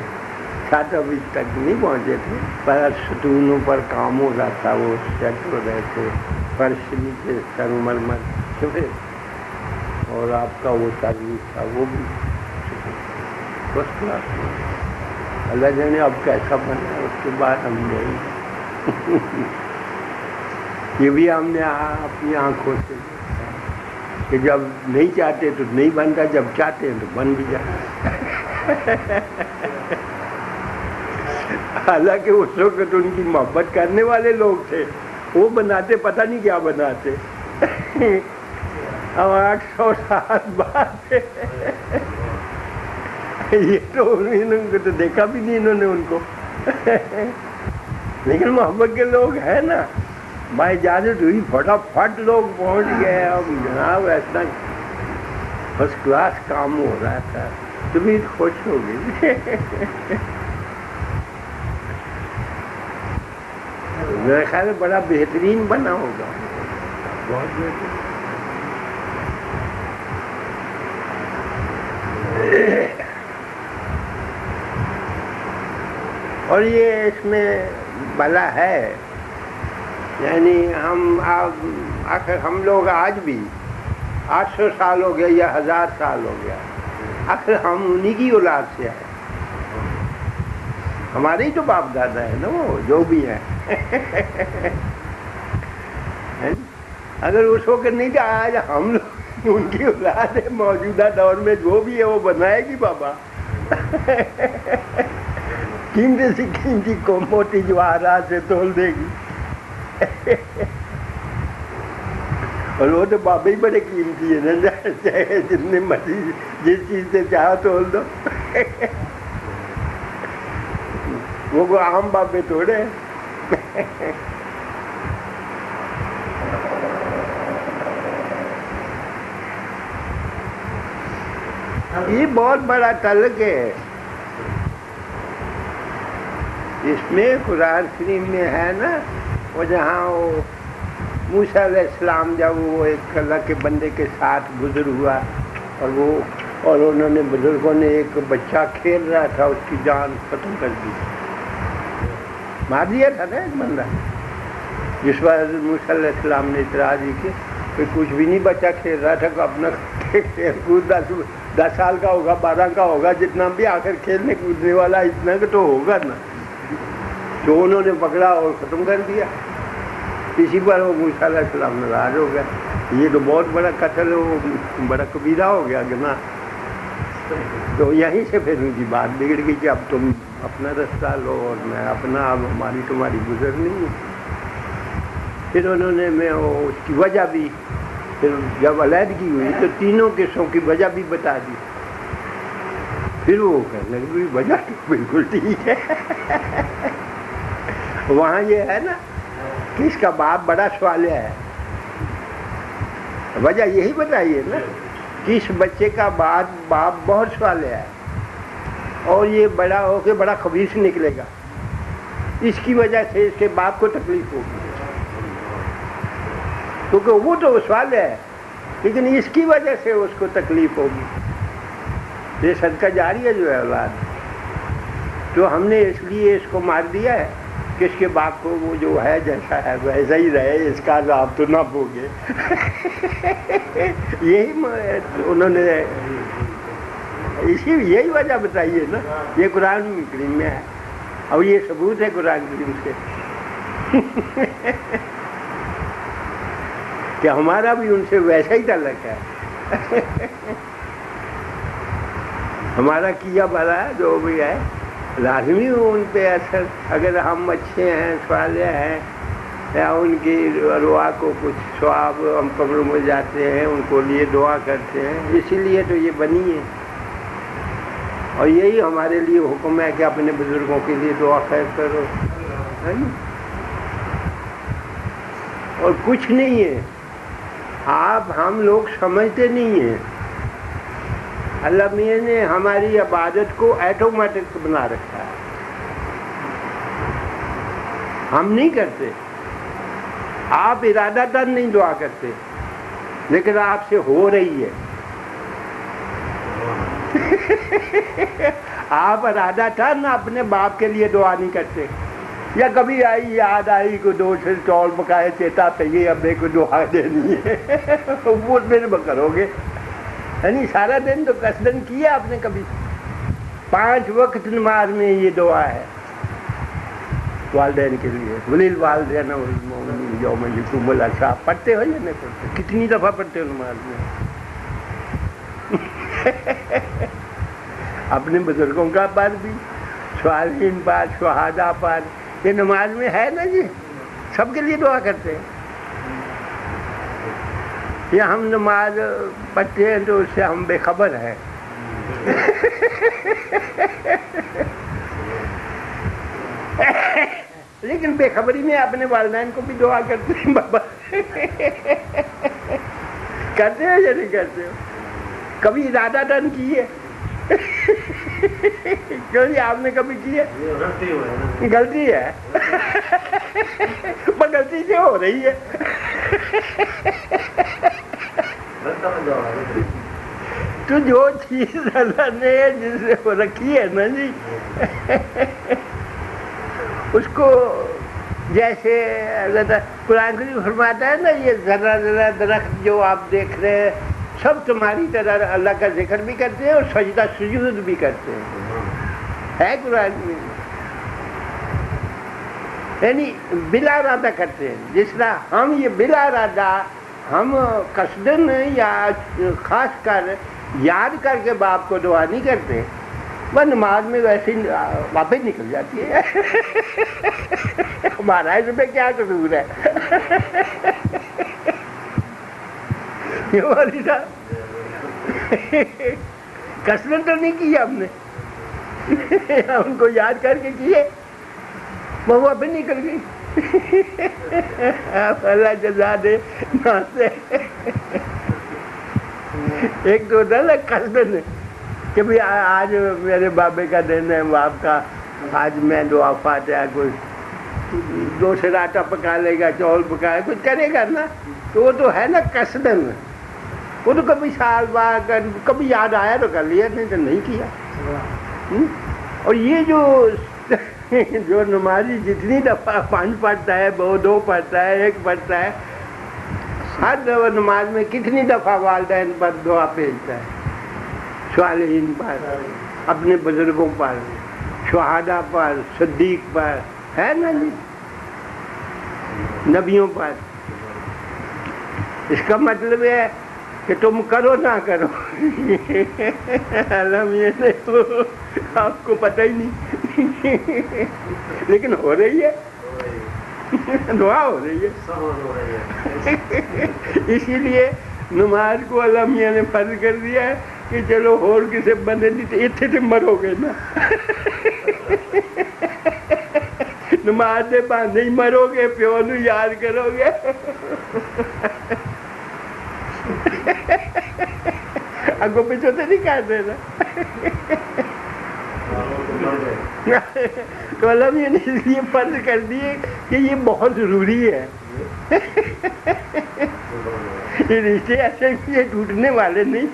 A: چھت ابھی تک نہیں پہنچے تھے، پر ستونوں پر کام ہو رہا تھا، وہ سیٹ ہو رہے تھے، فرش نیچے سنگ مرمر سفید، اور آپ کا وہ تعویذ تھا وہ بھی فرسٹ کلاس. اللہ جانے اب کیسا بنا. اس کے بعد ہم گئے، یہ بھی ہم نے اپنی آنکھوں سے دیکھا کہ جب نہیں چاہتے تو نہیں بنتا، جب چاہتے ہیں تو بن بھی جاتا. حالانکہ اس وقت ان کی محبت کرنے والے لوگ تھے، وہ بناتے پتہ نہیں کیا بناتے. اب 800 سال بعد یہ تو انہوں نے تو دیکھا بھی نہیں انہوں نے ان کو. لیکن محبت کے لوگ ہیں نا، با اجازت ہوئی فٹافٹ لوگ پہنچ گئے. اب جناب ایسا فرسٹ کلاس کام ہو رہا تھا، تمہیں خوش ہو گئی. میرا خیال ہے بڑا بہترین بنا ہوگا، بہت بہترین. اور یہ اس میں بلا ہے، یعنی آخر ہم لوگ آج بھی 800 سال ہو گیا یا 1000 سال ہو گیا، آخر ہم انہی کی اولاد سے ہیں. ہمارے ہی تو باپ دادا ہے نا وہ جو بھی ہیں. اگر اس وقت نہیں تھا، آج ہم لوگ ان کی اولاد ہے. موجودہ دور میں جو بھی ہے وہ بنائے گی بابا. قیمتی سے قیمتی کو موٹی جواہرات سے تول دے گی. اور وہ تو بابے ہی بڑے قیمتی ہے نا، چاہے جتنے مرضی جس چیز سے چاہو تول دو. وہ کو عام بابے تھوڑے. یہ بہت بڑا تعلق ہے. اس میں قرآن شریف میں ہے نا، وہ جہاں وہ موسیٰ علیہ السلام جب وہ ایک اللہ کے بندے کے ساتھ گزر ہوا، اور انہوں نے بزرگوں نے ایک بچہ کھیل رہا تھا، اس کی جان ختم کر دی، مار دیا تھا نا ایک بندہ. جس پر حضرت موسیٰ علیہ السلام نے اعتراض کی کہ کچھ بھی نہیں، بچہ کھیل رہا تھا، اپنا کھیل کود 10 سال کا ہوگا، 12 کا ہوگا، جتنا بھی آخر کھیلنے کودنے والا اتنا کہ تو ہوگا نا. تو انہوں نے پکڑا اور ختم کر دیا. اسی پر وہ موسیٰ علیہ السلام ناراض ہو گیا. یہ تو بہت بڑا قتل، وہ بڑا کبیرہ ہو گیا گناہ. تو یہیں سے پھر ان کی بات بگڑ گئی کہ اب تم اپنا رستہ لو اور میں اپنا، اب ہماری تمہاری گزر نہیں ہے. پھر انہوں نے اس کی وجہ بھی، پھر جب علیحدگی ہوئی تو تینوں قصوں کی وجہ بھی بتا دی. پھر وہ کہنے لگے وجہ تو بالکل ٹھیک ہے. وہاں یہ ہے نا کہ اس کا باپ بڑا سوالیہ ہے. وجہ یہی بتائیے نا کہ اس بچے کا باپ بہت سوالیہ ہے، اور یہ بڑا ہو کے بڑا خبیث نکلے گا. اس کی وجہ سے اس کے باپ کو تکلیف ہوگی، کیونکہ وہ تو سوال ہے، لیکن اس کی وجہ سے اس کو تکلیف ہوگی۔ یہ صدقہ جاریہ جو ہے اولاد، تو ہم نے اس لیے اس کو مار دیا ہے کہ اس کے باپ کو وہ جو ہے جیسا ہے ویسا ہی رہے، اس کا عذاب تو نہ بھوگے۔ یہی انہوں نے یہی وجہ بتائی ہے نا، یہ قرآن کریم میں ہے اور یہ ثبوت ہے قرآن کریم سے کہ ہمارا بھی ان سے ویسا ہی تعلق ہے۔ ہمارا کیا بھلا جو بھی ہے لازمی ہو ان پہ اثر، اگر ہم اچھے ہیں، صالح ہیں، یا ان کی ارواح کو کچھ ثواب، ہم قبر میں جاتے ہیں ان کو لیے دعا کرتے ہیں، اسی لیے تو یہ بنی ہے، اور یہی ہمارے لیے حکم ہے کہ اپنے بزرگوں کے لیے دعا خیر کرو، ہے نا؟ اور کچھ نہیں ہے، ہم لوگ سمجھتے نہیں ہیں، اللہ میاں نے ہماری عبادت کو ایٹومیٹک بنا رکھا ہے، ہم نہیں کرتے، آپ ارادہ تن نہیں دعا کرتے، لیکن آپ سے ہو رہی ہے۔ آپ ارادہ تن اپنے باپ کے لیے دعا نہیں کرتے، یا کبھی آئی یاد آئی کو دو سے چول پکائے چیتا پہیے ابے کو دعا دینی ہے، وہ پھر کرو گے، یعنی سارا دن تو قصدن کیا آپ نے کبھی؟ 5 وقت نماز میں یہ دعا ہے والدین کے لیے، ولیل والدین یوم یقوم الحساب، پڑھتے ہو یا نہیں پڑھتے؟ کتنی دفعہ پڑھتے ہو نماز میں؟ اپنے بزرگوں کا پر بھی، صالحین پر، شہداء پر، یہ نماز میں ہے نا جی، سب کے لیے دعا کرتے ہیں۔ یا ہم نماز پڑھتے ہیں تو اس سے ہم بے خبر ہیں۔ لیکن بے خبری میں اپنے والدین کو بھی دعا کرتے ہیں بابا، کرتے ہو یا نہیں کرتے ہو؟ کبھی ارادہ دن کی ہے؟ کیوں جی آپ نے کبھی کی ہے؟ غلطی ہے، پر غلطی سے ہو رہی ہے۔ تو جو چیز اللہ نے جس سے رکھی ہے نا جی، اس کو جیسے اللہ قرآن کریم فرماتا ہے نا، یہ ذرا ذرا درخت جو آپ دیکھ رہے ہیں سب تمہاری طرح اللہ کا ذکر بھی کرتے ہیں اور سجدہ سجود بھی کرتے ہیں، ہے قرآن میں، یعنی بلا ارادہ کرتے ہیں۔ جس طرح ہم یہ بلا ارادہ ہم قصدن یا خاص کر یاد کر کے باپ کو دعا نہیں کرتے، وہ نماز میں ویسے ہی واپس نکل جاتی ہے۔ ہمارا اس میں کیا قصور ہے؟ قصدن تو نہیں کیا ہم نے، ہم کو یاد کر کے کیے، وہ واپس نکل گئی۔ اللہ جزا دے نہ سے۔ ایک تو ہوتا ہے نا قصدن کہ بھائی آج میرے بابے کا دن ہے، باپ کا، آج میں دعا فاتحہ کوئی 2 سے آٹا پکا لے گا، چاول پکائے کچھ کرے گا نا، تو وہ تو ہے نا قصدن، وہ تو کبھی سال بعد کبھی یاد آیا تو کر لیا، نہیں تو نہیں کیا۔ اور یہ جو نمازی جتنی دفعہ 5 پڑھتا ہے، 2 پڑھتا ہے، 1 پڑھتا ہے، ہر دفعہ نماز میں کتنی دفعہ والدین پر دعا بھیجتا ہے، صالحین پر، اپنے بزرگوں پر، شہداء پر، صدیق پر، ہے نا جی، نبیوں پر۔ اس کا مطلب ہے کہ تم کرو نہ کرو، آپ کو پتہ ہی نہیں، لیکن ہو رہی ہے، دعا ہو رہی ہے۔ اسی لیے نماز کو اللہ میاں نے فرض کر دیا ہے کہ چلو اور کسی بندے نہیں اتنے سے مرو گے نا، نماز دے بہانے ہی مرو گے، پیو نو یاد کرو گے، اگوں پیچھوں تو نہیں کر دینا۔ تو اللہ نے اس لیے فرض کر دیے کہ یہ بہت ضروری ہے. یہ رشتے ایسے یہ ٹوٹنے والے نہیں.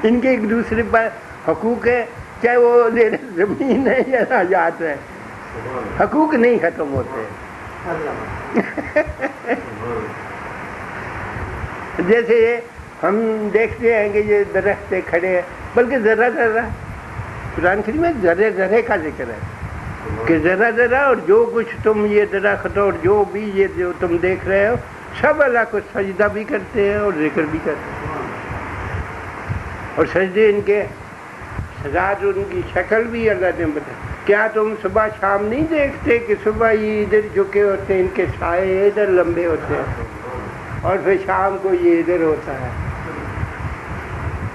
A: ان کے ایک دوسرے پر حقوق ہے, چاہے وہ زمین ہے یا حیات ہے, حقوق نہیں ختم ہوتے. جیسے ہم دیکھتے ہیں کہ یہ درخت کھڑے ہیں, بلکہ ذرا ذرا قرآن کریم میں ذرے ذرے کا ذکر ہے کہ ذرا ذرا, اور جو کچھ تم یہ درخت اور جو بھی یہ جو تم دیکھ رہے ہو سب اللہ کو سجدہ بھی کرتے ہیں اور ذکر بھی کرتے ہیں. اور سجدے ان کے ذات, ان کی شکل بھی اللہ نے بتائی. کیا تم صبح شام نہیں دیکھتے کہ صبح یہ ادھر جھکے ہوتے ہیں, ان کے سائے ادھر لمبے ہوتے ہیں, اور پھر شام کو یہ ادھر ہوتا ہے.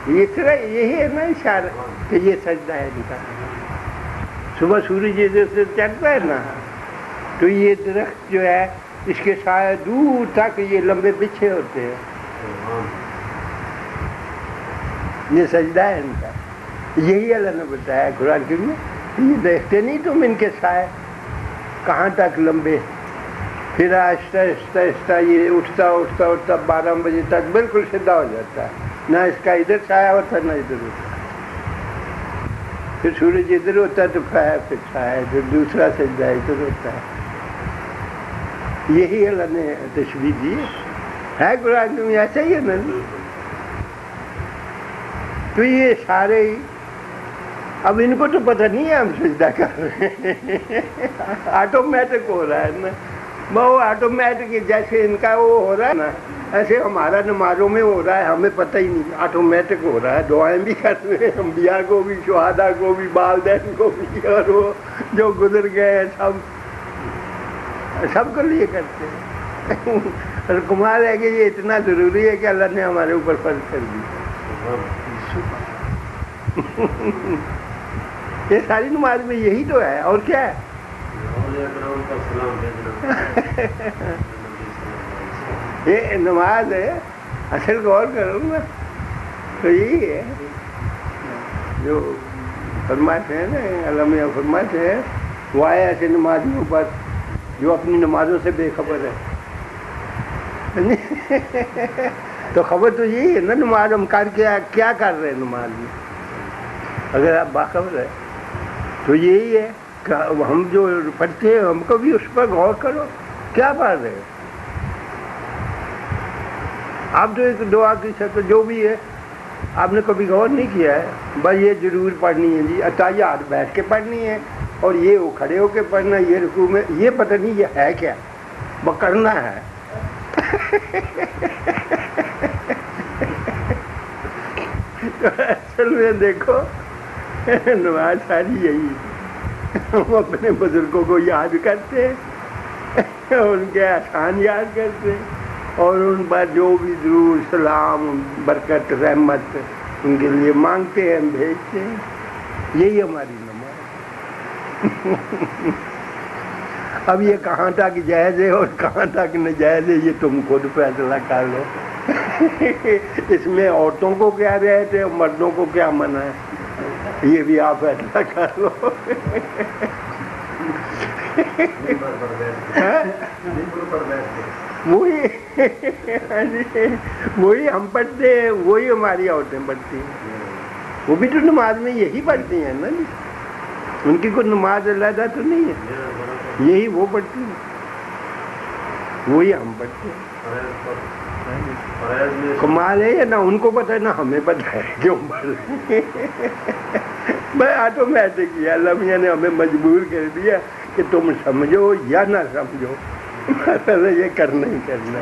A: اس طرح یہی ہے نا اشارہ کہ یہ سجدہ ہے ان کا. صبح سورج ادھر سے چڑھتا ہے نا, تو یہ درخت جو ہے اس کے سائے دور تک یہ لمبے پیچھے ہوتے ہیں. یہ سجدہ ہے ان کا. یہی اللہ نے بتایا قرآن کے میں, یہ دیکھتے نہیں تم ان کے سائے کہاں تک لمبے. پھر آہستہ آہستہ آہستہ یہ اٹھتا اٹھتا اٹھتا 12 بجے تک بالکل سیدھا ہو جاتا ہے, نہ اس کا ادھر سایہ ہوتا نہ ادھر ہوتا. پھر سورج ادھر ہوتا ہے تو پھر سایہ, پھر دوسرا سجدہ ادھر ہوتا ہے. یہی اللہ نے تشبیہ دی ہے قرآن میں, ایسا ہی ہے نا. تو یہ سارے ہی, اب ان کو تو پتہ نہیں ہے ہم سجدہ کر رہے ہیں, آٹومیٹک ہو رہا ہے نا. وہ آٹومیٹک جیسے ان کا وہ ہو رہا ہے نا, ایسے ہمارا نمازوں میں ہو رہا ہے, ہمیں پتہ ہی نہیں, آٹومیٹک ہو رہا ہے. دعائیں بھی کر رہے ہیں, انبیاء کو بھی, شہداء کو بھی, والدین کو بھی, اور وہ جو گزر گئے ہیں سب کو لیے کرتے ہیں. اور کمال ہے کہ یہ اتنا ضروری ہے کہ اللہ نے ہمارے اوپر فرض کر دی. یہ ساری نماز میں یہی تو ہے, اور کیا ہے. یہ نماز ہے, اصل غور کرو نا تو یہی ہے جو فرماتے ہیں نا, علامہ فرماتے ہیں وہ آئے ایسے نمازیوں پر جو اپنی نمازوں سے بے خبر ہے. تو خبر تو یہی ہے نا, نماز ہم کر کے کیا کر رہے ہیں نماز میں. اگر آپ باخبر ہے تو یہی ہے کہ ہم جو پڑھتے ہیں ہم کو بھی اس پر غور کرو, کیا پڑھ رہے ہیں آپ. تو ایک دعا کی شکل جو بھی ہے آپ نے کبھی غور نہیں کیا ہے, بس یہ ضرور پڑھنی ہے جی, اتحیات بیٹھ کے پڑھنی ہے, اور یہ وہ کھڑے ہو کے پڑھنا, یہ رکوع میں, یہ پتہ نہیں یہ ہے کیا, وہ کرنا ہے. اصل میں دیکھو نماز ساری یہی, ہم اپنے بزرگوں کو یاد کرتے ہیں, ان کے احسان یاد کرتے ہیں, اور ان پر جو بھی درود سلام برکت رحمت ان کے لیے مانگتے ہیں, بھیجتے ہیں. یہی ہماری نماز. اب یہ کہاں تک جائز ہے اور کہاں تک ناجائز ہے یہ تم خود فیصلہ کر لو. اس میں عورتوں کو کیا رعایت ہے اور مردوں کو کیا منع ہے, یہ بھی آپ فیصلہ کر لو. وہی ہم پڑھتے ہیں, وہی ہماری عورتیں پڑھتی ہیں. وہ بھی تو نماز میں یہی پڑھتی ہیں نا, ان کی کوئی نماز علیحدہ تو نہیں ہے, یہی وہ پڑھتی ہیں, وہی ہم پڑھتے ہیں. کمال ہے یا نہ ان کو پتہ ہے نہ ہمیں پتہ ہے کیوں پڑھ رہے ہیں. میں آٹومیٹک ہی, اللہ میاں نے ہمیں مجبور کر دیا کہ تم سمجھو یا نہ سمجھو, پہلے یہ کرنا ہی کرنا.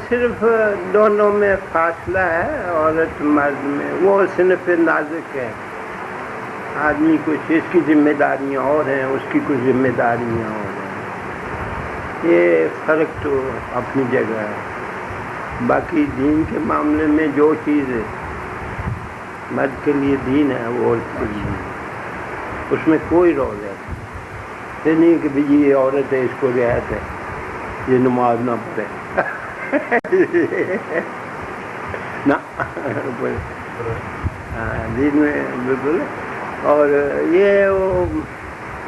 A: صرف دونوں میں فاصلہ ہے، عورت مرد میں، وہ صنف نازک ہے. آدمی کچھ اس کی ذمہ داریاں اور ہیں، اس کی کچھ ذمہ داریاں اور ہیں. یہ فرق تو اپنی جگہ ہے. باقی دین کے معاملے میں جو چیز ہے مرد کے لیے دین ہے وہ عورت کے لیے ہے. اس میں کوئی رول ہے یہ نہیں کہ بھی یہ عورت ہے اس کو رعایت ہے یہ نماز نہ پڑھے نہ دین میں بالکل. اور یہ وہ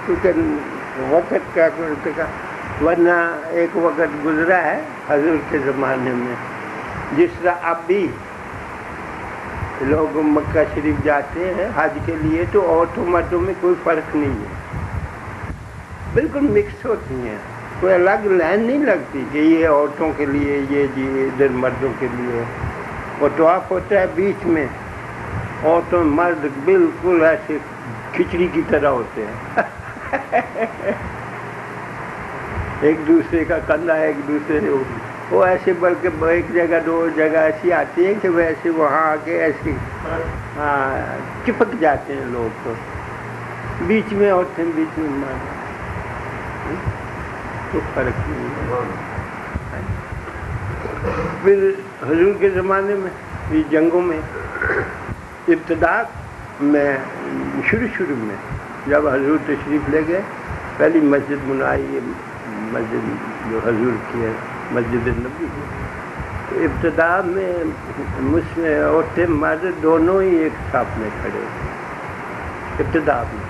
A: کیونکہ وقت کا ورنہ ایک وقت گزرا ہے حضور کے زمانے میں جس طرح اب بھی لوگ مکہ شریف جاتے ہیں حج کے لیے تو عورتوں مردوں میں کوئی فرق نہیں ہے، بالکل مکس ہوتی ہیں. کوئی الگ لائن نہیں لگتی کہ یہ عورتوں کے لیے یہ جی ادھر مردوں کے لیے. وہ طواف ہوتا ہے بیچ میں عورتوں مرد بالکل ایسے کھچڑی کی طرح ہوتے ہیں ایک دوسرے کا کندھا ایک دوسرے وہ ایسے بلکہ ایک جگہ دو جگہ ایسی آتی ہے کہ ویسے وہاں آ کے ایسے چپک جاتے ہیں لوگ. تو بیچ میں عورتیں بیچ میں مرد تو فرق نہیں ہے. پھر حضور کے زمانے میں یہ جنگوں میں ابتدا میں شروع میں جب حضور تشریف لے گئے پہلی مسجد بنائی مسجد جو حضور کی ہے مسجد نبی کی. تو ابتدا میں عورتیں مرد دونوں ہی ایک صف میں کھڑے ابتدا میں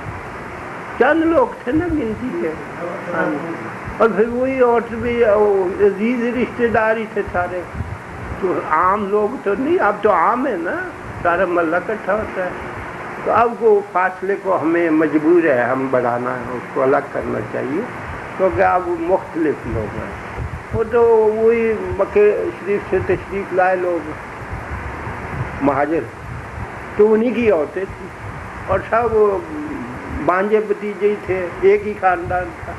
A: چند لوگ تھے نا گنتی کے. اور پھر وہی عورت بھی عزیز رشتے دار ہی تھے سارے. تو عام لوگ تو نہیں، اب تو عام ہے نا سارا محلہ اکٹھا ہوتا ہے. تو اب وہ فاصلے کو ہمیں مجبور ہے ہم بڑھانا ہے، اس کو الگ کرنا چاہیے کیونکہ اب مختلف لوگ ہیں. وہ تو وہی مکہ شریف سے تشریف لائے لوگ مہاجر تو انہی کی عورتیں تھیں اور سب بانجے بتیجے ہی تھے، ایک ہی خاندان تھا.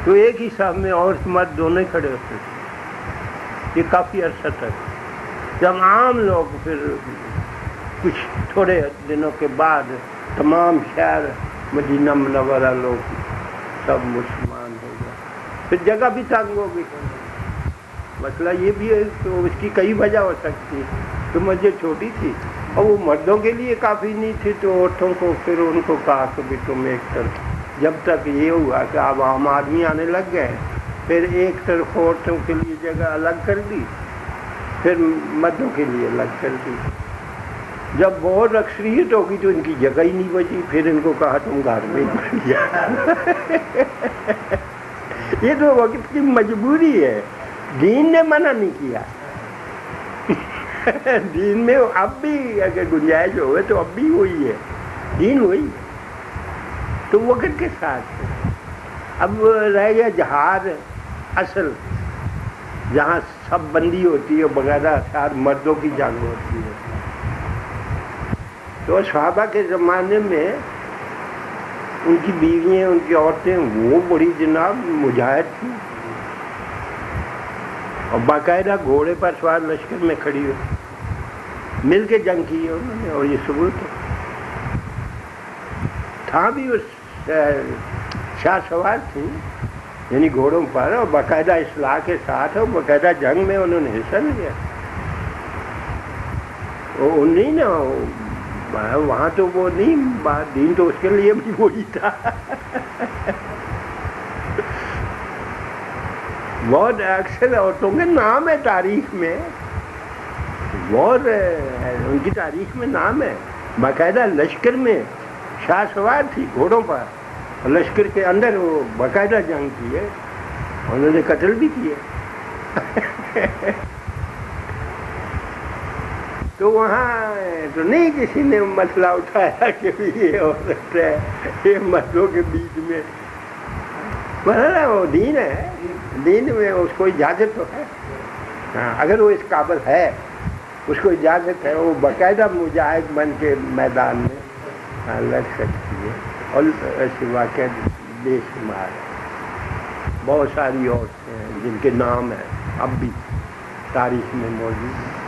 A: تو ایک ہی صاحب میں عورت مرد دونوں ہی کھڑے ہوتے تھے. یہ کافی عرصہ تک جب عام لوگ پھر کچھ تھوڑے دنوں کے بعد تمام شہر مدینہ منورہ لوگ سب مسلمان ہو گئے. پھر جگہ بھی تنگ ہو گئی. مسئلہ یہ بھی ہے کہ اس کی کئی وجہ ہو سکتی ہے کہ مسجد چھوٹی تھی اور وہ مردوں کے لیے کافی نہیں تھی تو عورتوں کو پھر ان کو کہا کہ بھی تم ایک طرف. جب تک یہ ہوا کہ اب عام آدمی آنے لگ گئے پھر ایک طرف عورتوں کے لیے جگہ الگ کر دی پھر مردوں کے لیے الگ کر دی. جب بہت اکثریت ہوگی تو ان کی جگہ ہی نہیں بچی پھر ان کو کہا تم گھر میں ہی یہ تو وقت کی مجبوری ہے. دین نے منع نہیں کیا دین میں اب بھی اگر گنجائش ہوئے تو اب بھی وہی ہے، دین وہی ہے. تو وقت کے ساتھ اب رہ گیا جہاد اصل جہاں سب بندی ہوتی ہے بغیر ساتھ مردوں کی جنگ ہوتی ہے. تو صحابہ کے زمانے میں ان کی بیویاں ان کی عورتیں وہ بڑی جناب مجاہد تھیں اور باقاعدہ گھوڑے پر سوار لشکر میں کھڑی ہوئی مل کے جنگ کی ہے انہوں نے. اور یہ ثبوت تھا بھی شاہ سوار تھیں یعنی گھوڑوں پر اور باقاعدہ اصلاح کے ساتھ اور باقاعدہ جنگ میں انہوں نے حصہ لیا. وہ نہیں نا وہاں تو وہ نہیں بات دین تو اس کے لیے بھی وہی تھا بہت اکثر عورتوں کے نام ہے تاریخ میں بہت ان کی تاریخ میں نام ہے. باقاعدہ لشکر میں شاہ سوار تھی گھوڑوں پر اور لشکر کے اندر وہ باقاعدہ جنگ کی ہے انہوں نے قتل بھی کیے تو وہاں تو نہیں کسی نے مسئلہ اٹھایا کہ یہ عورت ہے یہ مردوں کے بیچ میں. وہ دین ہے، دین میں اس کو اجازت تو ہے. ہاں اگر وہ اس قابل ہے اس کو اجازت ہے وہ باقاعدہ مجاہد بن کے میدان میں لڑ سکتی ہے. اور ایسے واقعہ بے شمار بہت ساری عورتیں ہیں جن کے نام ہیں اب بھی تاریخ میں موجود ہے.